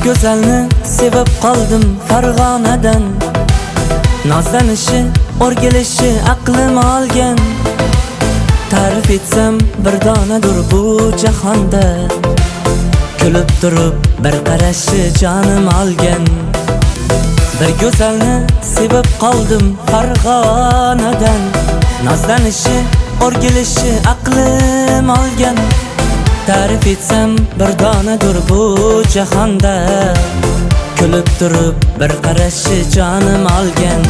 go'zalni sevib qoldim Farg'onadan. Nozlanishi, o'rgilishi aqlim olgan. Ta'rif etsam bir donadur bu jahonda. Kulib turib bir qarashi jonim olgan. Bir go'zalni sevib qoldim Farg'onadan. Nozlanishi, o'rgilishi aqlim olgan. Ta'rif etsam bir donadur bu jahonda. Kulib turib bir qarashi jonim olgan.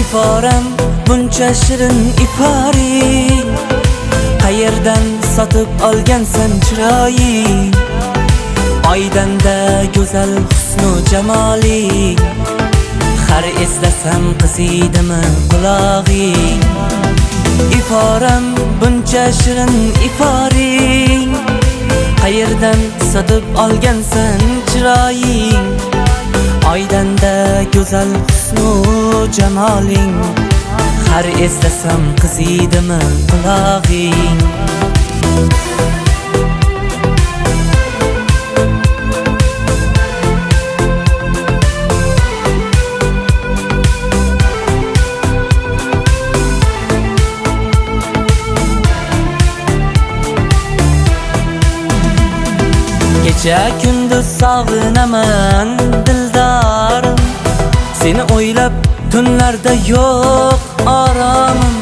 Iforam buncha shirin iforing, qayerdan sotib olgansan chiroying? Oydanda go'zal husnu jamoling, har eslasam qiziydimi qulog'ing? Iforam buncha shirin iforing, qayerdan sotib olgansan chiroying? Oydanda go'zal husnu jamoling, har eslasam qiziydimi qulog'ing? Kecha kunduz sog'inaman dildorim, seni o'ylab tunlarda yo'q oromim.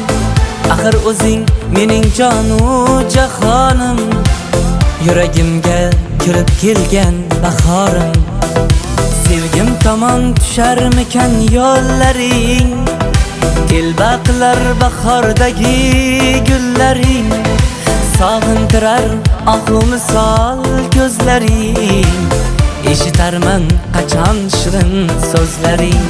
Axir o'zing mening jonu jahonim, yuragimga kirib kelgan bahorim. Sevgim tomon tusharmikan yo'llaring, telba qilar bahordagi gullaring. Sog'intirar ohu misol ko'zlaring, eshitarman qachon shirin so'zlaring.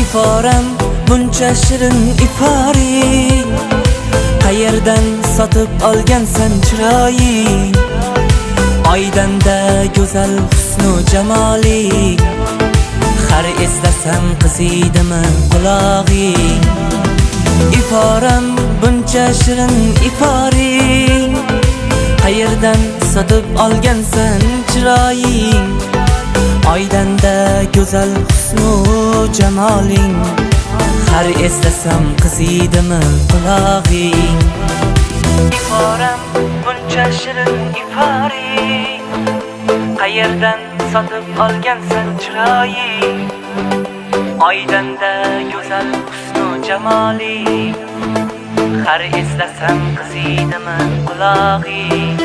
Iforam buncha shirin iforing, qayerdan sotib olgansan chiroying? Oydanda go'zal husnu jamoling, har eslasam qiziydimi qulog'ing? Iforam buncha shirin iforing, qayerdan sotib olgansan chiroying? Oydanda go'zal husnu jamoling, har eslasam qiziydimi qulog'ing? Iforam buncha shirin iforing, qayerdan sotib olgansan chiroying? Oydanda go'zal husnu jamoling, har eslasam qiziydimi qulog'ing?